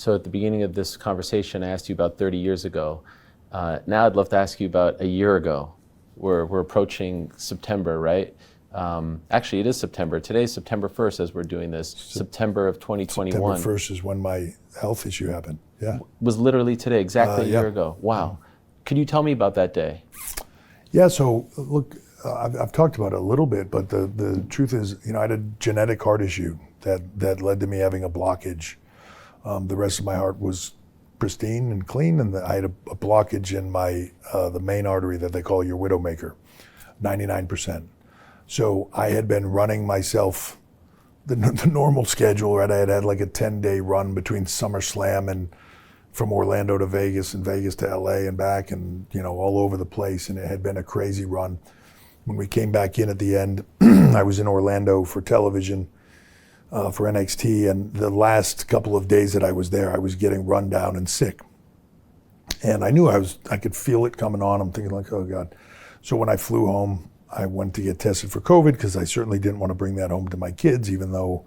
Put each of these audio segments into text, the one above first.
So at the beginning of this conversation, I asked you about 30 years ago. Now I'd love to ask you about a year ago. We're approaching September, right? Actually, it is September. Today's September 1st as we're doing this, September of 2021. September 1st is when my health issue happened, yeah. Was literally today, exactly a year ago. Wow. Could you tell me about that day? Yeah, so look, I've talked about it a little bit, but the truth is, I had a genetic heart issue that led to me having a blockage. The rest of my heart was pristine and clean, and I had a blockage in my the main artery that they call your widowmaker, 99%. So I had been running myself the normal schedule, right? I had like a 10-day run between SummerSlam and from Orlando to Vegas and Vegas to LA and back, and all over the place, and it had been a crazy run. When we came back in at the end, I was in Orlando for television for NXT, and the last couple of days that I was there, I was getting run down and sick. And I knew I could feel it coming on. I'm thinking like, oh God. So when I flew home, I went to get tested for COVID because I certainly didn't want to bring that home to my kids, even though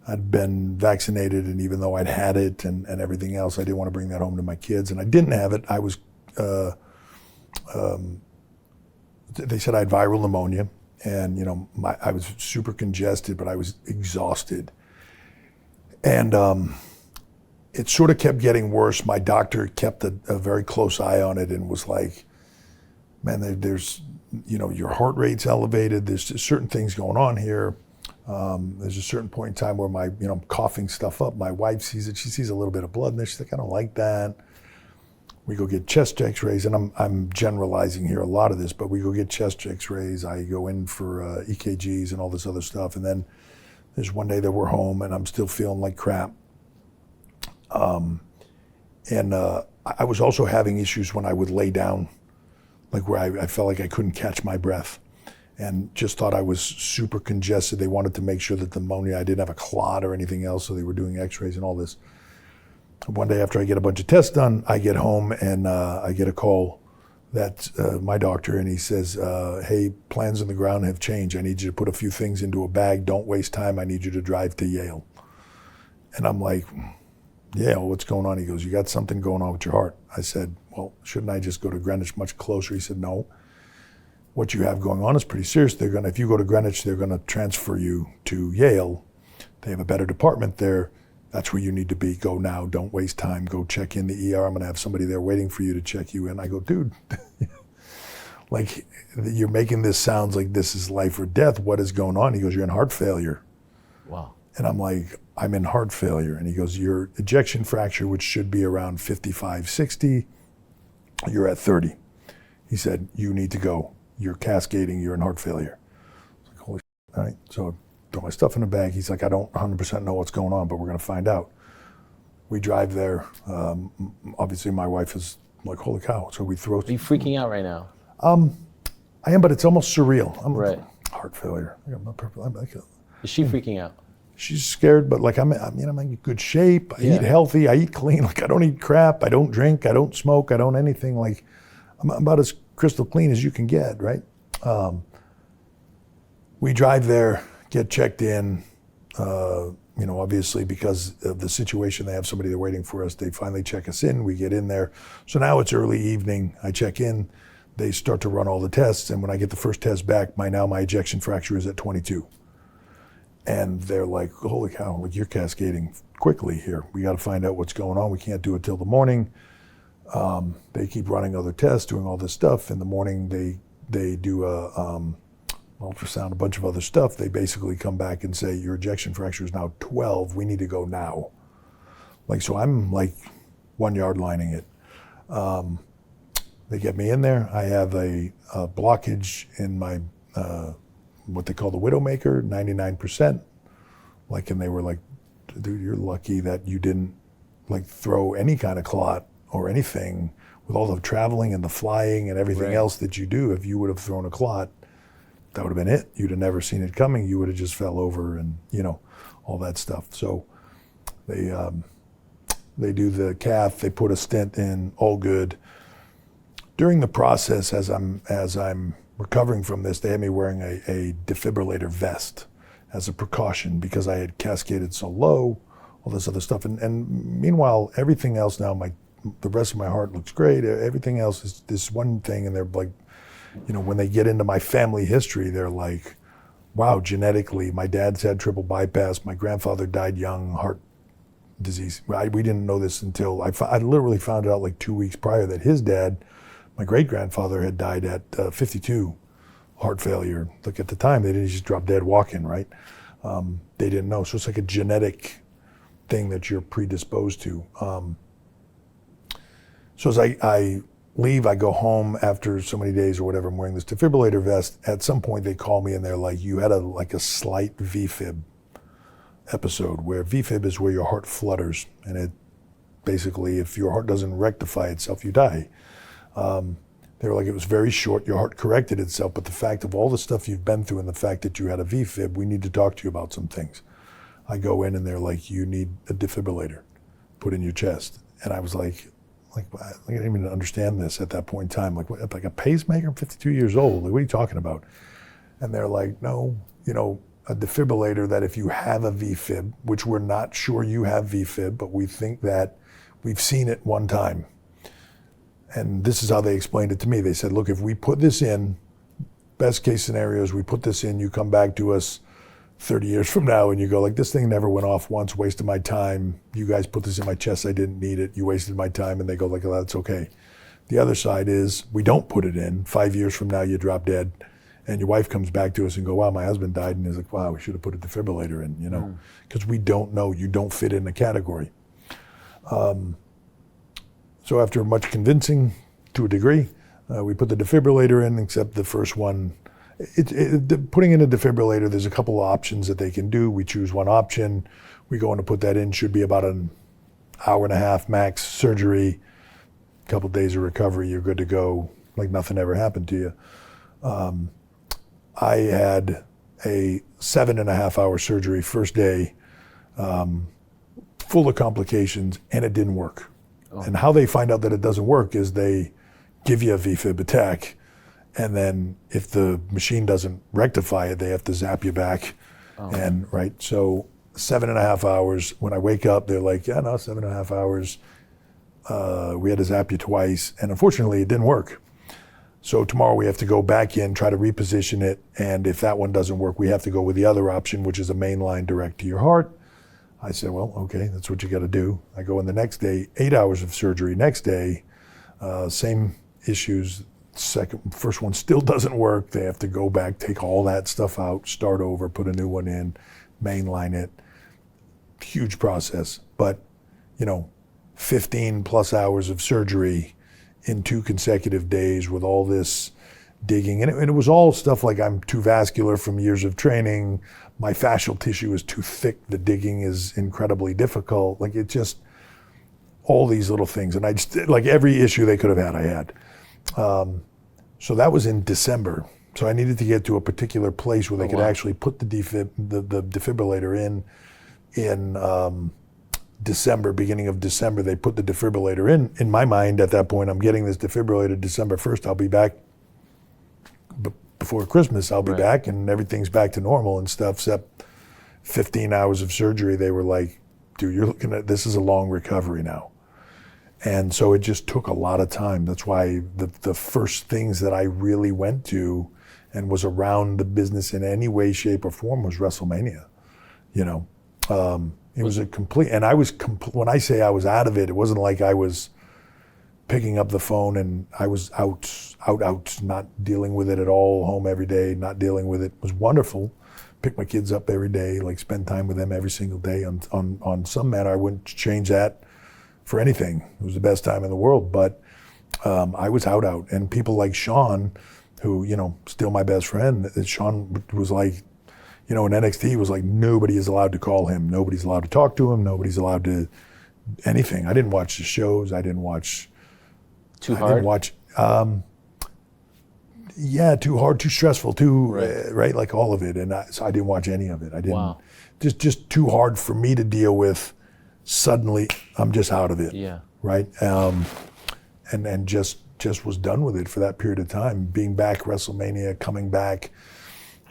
I'd been vaccinated and even though I'd had it and everything else, I didn't want to bring that home to my kids. And I didn't have it. I was, they said I had viral pneumonia. And I was super congested, but I was exhausted. And it sort of kept getting worse. My doctor kept a very close eye on it and was like, man, there's, your heart rate's elevated. There's just certain things going on here. There's a certain point in time where I'm coughing stuff up. My wife sees it. She sees a little bit of blood in there. She's like, I don't like that. We go get chest x-rays, and I'm generalizing here a lot of this, but we go get chest x-rays. I go in for EKGs and all this other stuff. And then there's one day that we're home and I'm still feeling like crap. I was also having issues when I would lay down, like where I felt like I couldn't catch my breath and just thought I was super congested. They wanted to make sure that the pneumonia, I didn't have a clot or anything else, so they were doing x-rays and all this. One day after I get a bunch of tests done, I get home and I get a call that's my doctor, and he says, hey, plans on the ground have changed. I need you to put a few things into a bag. Don't waste time. I need you to drive to Yale. And I'm like, yeah, well, what's going on? He goes, you got something going on with your heart. I said, well, shouldn't I just go to Greenwich much closer? He said, no. What you have going on is pretty serious. If you go to Greenwich, they're gonna transfer you to Yale. They have a better department there. That's where you need to be. Go now. Don't waste time. Go check in the ER. I'm going to have somebody there waiting for you to check you in. I go, dude, like you're making this sound like this is life or death. What is going on? He goes, you're in heart failure. Wow. And I'm like, I'm in heart failure. And he goes, your ejection fracture, which should be around 55, 60, you're at 30. He said, you need to go. You're cascading. You're in heart failure. I was like, holy shit. All right. So throw my stuff in a bag. He's like, I don't 100% know what's going on, but we're going to find out. We drive there. Obviously, my wife is like, holy cow. So we throw. Are you freaking out right now? I am, but it's almost surreal. I'm right. Heart failure. Is she freaking out? She's scared, but like I'm in good shape. I eat healthy. I eat clean. Like I don't eat crap. I don't drink. I don't smoke. I don't anything. Like I'm about as crystal clean as you can get, right? We drive there. Get checked in, obviously because of the situation, they have somebody there waiting for us. They finally check us in, we get in there. So now it's early evening, I check in, they start to run all the tests, and when I get the first test back, my ejection fracture is at 22. And they're like, holy cow, like you're cascading quickly here. We gotta find out what's going on. We can't do it till the morning. They keep running other tests, doing all this stuff. In the morning, they do a, ultrasound, a bunch of other stuff. They basically come back and say, your ejection fracture is now 12, we need to go now. Like, so I'm like 1 yard lining it. They get me in there. I have a blockage in my, what they call the widowmaker, 99%. Like, and they were like, dude, you're lucky that you didn't like throw any kind of clot or anything with all the traveling and the flying and everything else that you do. If you would have thrown a clot, that would have been it. You'd have never seen it coming. You would have just fell over and, all that stuff. So they do the cath, they put a stent in, all good. During the process, as I'm recovering from this, they had me wearing a defibrillator vest as a precaution because I had cascaded so low all this other stuff. And meanwhile, everything else now, the rest of my heart looks great. Everything else is this one thing, and they're like, when they get into my family history, they're like, wow, genetically, my dad's had triple bypass, my grandfather died young, heart disease. We didn't know this until, I literally found it out like 2 weeks prior that his dad, my great-grandfather, had died at 52, heart failure. Look, at the time, they didn't just drop dead walking, right? They didn't know. So it's like a genetic thing that you're predisposed to. So as I leave, I go home after so many days or whatever, I'm wearing this defibrillator vest. At some point they call me and they're like, you had a slight VFib episode, where VFib is where your heart flutters, and it basically, if your heart doesn't rectify itself, you die. They were like, it was very short, your heart corrected itself, but the fact of all the stuff you've been through and the fact that you had a VFib, we need to talk to you about some things. I go in and they're like, you need a defibrillator put in your chest. And I was like, I didn't even understand this at that point in time. Like a pacemaker? I'm 52 years old. Like, what are you talking about? And they're like, no, a defibrillator, that if you have a VFib, which we're not sure you have VFib, but we think that we've seen it one time. And this is how they explained it to me. They said, look, if we put this in, best case scenario is we put this in, you come back to us 30 years from now and you go like, this thing never went off once, wasted my time. You guys put this in my chest, I didn't need it. You wasted my time. And they go like, oh, that's okay. The other side is we don't put it in. 5 years from now, you drop dead. And your wife comes back to us and go, wow, my husband died. And is like, wow, we should have put a defibrillator in, because we don't know. You don't fit in the category. So after much convincing, to a degree, we put the defibrillator in, except the first one, putting in a defibrillator, there's a couple of options that they can do. We choose one option. We go in to put that in, should be about an hour and a half max surgery, a couple of days of recovery, you're good to go, like nothing ever happened to you. I had a 7.5 hour surgery first day, full of complications, and it didn't work. Oh. And how they find out that it doesn't work is they give you a VFib attack, and then if the machine doesn't rectify it, they have to zap you back. Oh. And right, so 7.5 hours. When I wake up, they're like, yeah, no, 7.5 hours. We had to zap you twice, and unfortunately, it didn't work. So tomorrow we have to go back in, try to reposition it, and if that one doesn't work, we have to go with the other option, which is a main line direct to your heart. I said, well, okay, that's what you got to do. I go in the next day, 8 hours of surgery. Next day, same issues. First one still doesn't work. They have to go back, take all that stuff out, start over, put a new one in, mainline it. Huge process, but 15 plus hours of surgery in 2 consecutive days with all this digging. And it was all stuff like, I'm too vascular from years of training. My fascial tissue is too thick. The digging is incredibly difficult. Like, it just, all these little things. And I just, like, every issue they could have had, I had. So that was in December. So I needed to get to a particular place where they could actually put the defibrillator in December, beginning of December. They put the defibrillator in. In my mind at that point, I'm getting this defibrillator December 1st. I'll be back before Christmas. I'll be back and everything's back to normal and stuff, except 15 hours of surgery. They were like, dude, you're looking at, this is a long recovery now. And so it just took a lot of time. That's why the first things that I really went to and was around the business in any way, shape, or form was WrestleMania. It was a complete, and I was, when I say I was out of it, it wasn't like I was picking up the phone and I was out, not dealing with it at all, home every day, not dealing with it. It was wonderful. Pick my kids up every day, like spend time with them every single day. On some matter, I wouldn't change that for anything. It was the best time in the world, but I was out. And people like Sean, who, still my best friend, Sean was like, in NXT was like, nobody is allowed to call him. Nobody's allowed to talk to him. Nobody's allowed to anything. I didn't watch the shows. I didn't watch. Too hard? I didn't watch. Too hard, too stressful, right, like all of it. And so I didn't watch any of it. I didn't. Wow. Just too hard for me to deal with. Suddenly, I'm just out of it. Yeah. Right. And just was done with it for that period of time. Being back, WrestleMania, coming back,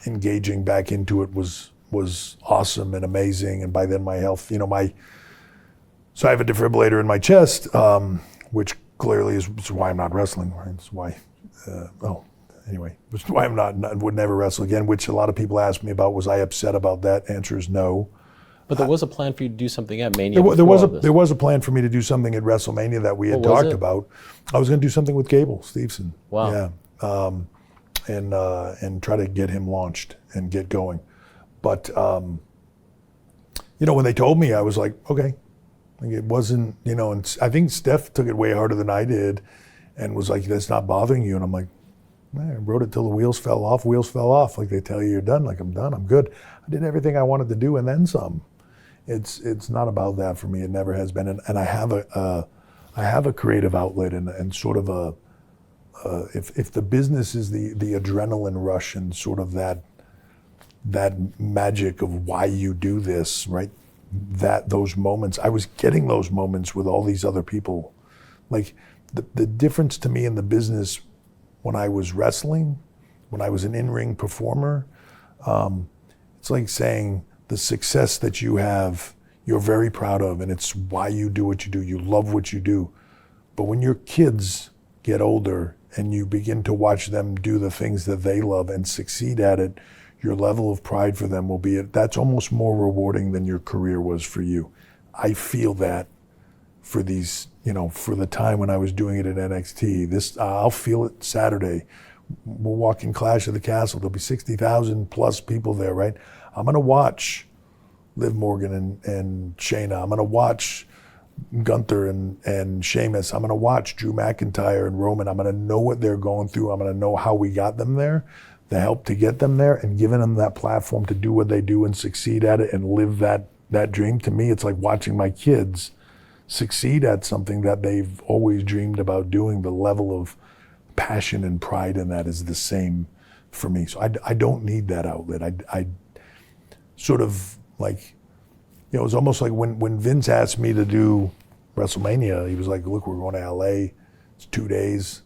engaging back into it was awesome and amazing. And by then my health, So I have a defibrillator in my chest, which clearly is why I'm not wrestling. Right? It's why, anyway, it's why would never wrestle again. Which a lot of people ask me about. Was I upset about that? Answer is no. But there was a plan for you to do something at Mania. There was a plan for me to do something at WrestleMania that we had talked about. I was going to do something with Gable Steveson. Wow. Yeah. And try to get him launched and get going. But when they told me, I was like, okay. Like it wasn't, and I think Steph took it way harder than I did, and was like, "That's not bothering you." And I'm like, "Man, I wrote it till the wheels fell off. Wheels fell off. Like they tell you you're done. Like I'm done. I'm good. I did everything I wanted to do and then some." It's not about that for me. It never has been. And I have a creative outlet and sort of if the business is the adrenaline rush and sort of that magic of why you do this, right? Those moments, I was getting those moments with all these other people. Like the difference to me in the business when I was wrestling, when I was an in-ring performer, it's like saying the success that you have, you're very proud of, and it's why you do what you do. You love what you do. But when your kids get older and you begin to watch them do the things that they love and succeed at it, your level of pride for them will be, that's almost more rewarding than your career was for you. I feel that for these, for the time when I was doing it at NXT. I'll feel it Saturday. We'll walk in Clash of the Castle. There'll be 60,000 plus people there, right? I'm going to watch Liv Morgan and Shayna. I'm going to watch Gunther and Sheamus. I'm going to watch Drew McIntyre and Roman. I'm going to know what they're going through. I'm going to know how we got them there, the help to get them there, and giving them that platform to do what they do and succeed at it and live that dream. To me, it's like watching my kids succeed at something that they've always dreamed about doing. The level of passion and pride in that is the same for me. So I don't need that outlet. I sort of like, it was almost like when Vince asked me to do WrestleMania, he was like, look, we're going to LA. It's 2 days.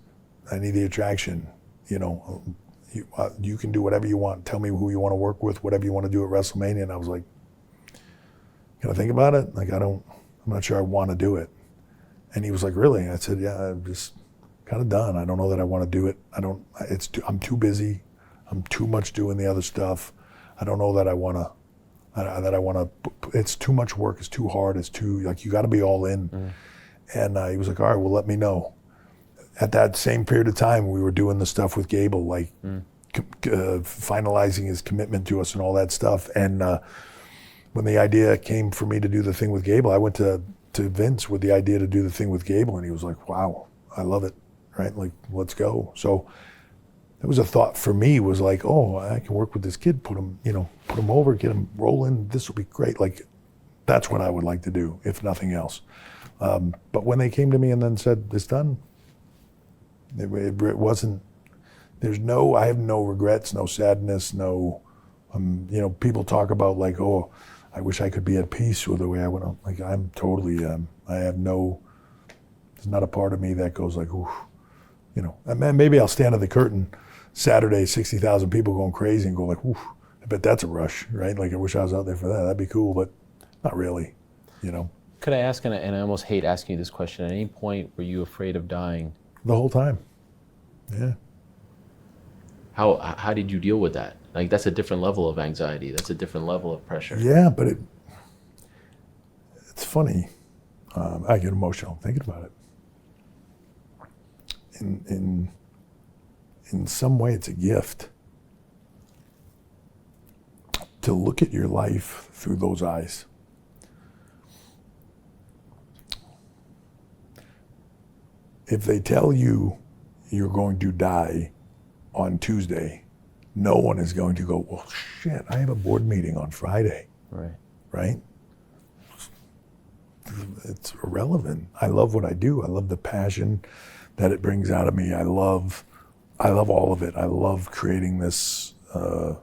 I need the attraction. You can do whatever you want. Tell me who you want to work with, whatever you want to do at WrestleMania. And I was like, can I think about it? Like, I'm not sure I want to do it. And he was like, really? I said, yeah, I'm just kind of done. I don't know that I want to do it. I'm too busy. I'm too much doing the other stuff. I don't know that I want to, it's too much work. It's too hard. It's too, like, you got to be all in. Mm. And he was like, all right, well, let me know. At that same period of time, we were doing the stuff with Gable, like finalizing his commitment to us and all that stuff. And when the idea came for me to do the thing with Gable, I went to Vince with the idea to do the thing with Gable, and he was like, wow, I love it, right? Like, let's go. So it was a thought for me, was like, oh, I can work with this kid, put him over, get him rolling. This will be great. Like, that's what I would like to do, if nothing else. But when they came to me and then said, it's done, it wasn't, I have no regrets, no sadness, no, people talk about like, oh, I wish I could be at peace with the way I went on. Like, I'm totally, I have no, there's not a part of me that goes like, ooh, and maybe I'll stand at the curtain Saturday, 60,000 people going crazy and go like, ooh, I bet that's a rush, right? Like, I wish I was out there for that. That'd be cool, but not really, Could I ask, and I almost hate asking you this question, at any point were you afraid of dying? The whole time, yeah. How did you deal with that? Like, that's a different level of anxiety. That's a different level of pressure. Yeah, but it's funny. I get emotional thinking about it. In some way, it's a gift to look at your life through those eyes. If they tell you you're going to die on Tuesday, no one is going to go, well, shit, I have a board meeting on Friday. Right? It's irrelevant. I love what I do. I love the passion that it brings out of me. I love all of it. I love creating this, I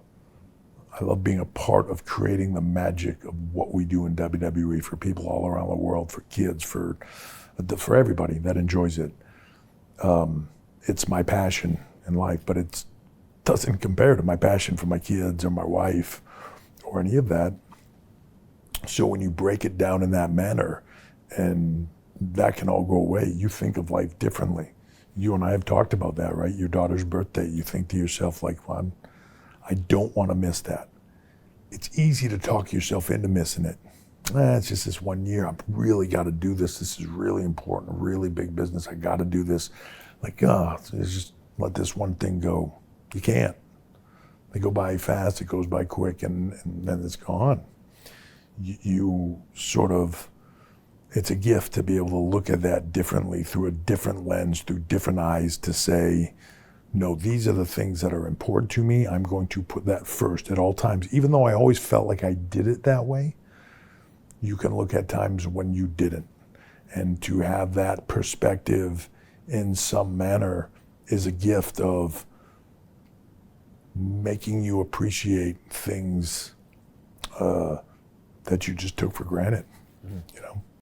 love being a part of creating the magic of what we do in WWE for people all around the world, for kids, for everybody that enjoys it. It's my passion in life, but it doesn't compare to my passion for my kids or my wife or any of that. So when you break it down in that manner and that can all go away. You think of life differently. You and I have talked about that, right? Your daughter's birthday, you think to yourself like, well, I don't want to miss that. It's easy to talk yourself into missing it. It's just this 1 year. I've really got to do this. This is really important, really big business. I got to do this. Like, just let this one thing go. You can't. They go by fast, it goes by quick, and then it's gone. You sort of, it's a gift to be able to look at that differently, through a different lens, through different eyes, to say, no, these are the things that are important to me. I'm going to put that first at all times. Even though I always felt like I did it that way, you can look at times when you didn't. And to have that perspective in some manner is a gift of making you appreciate things that you just took for granted, you know?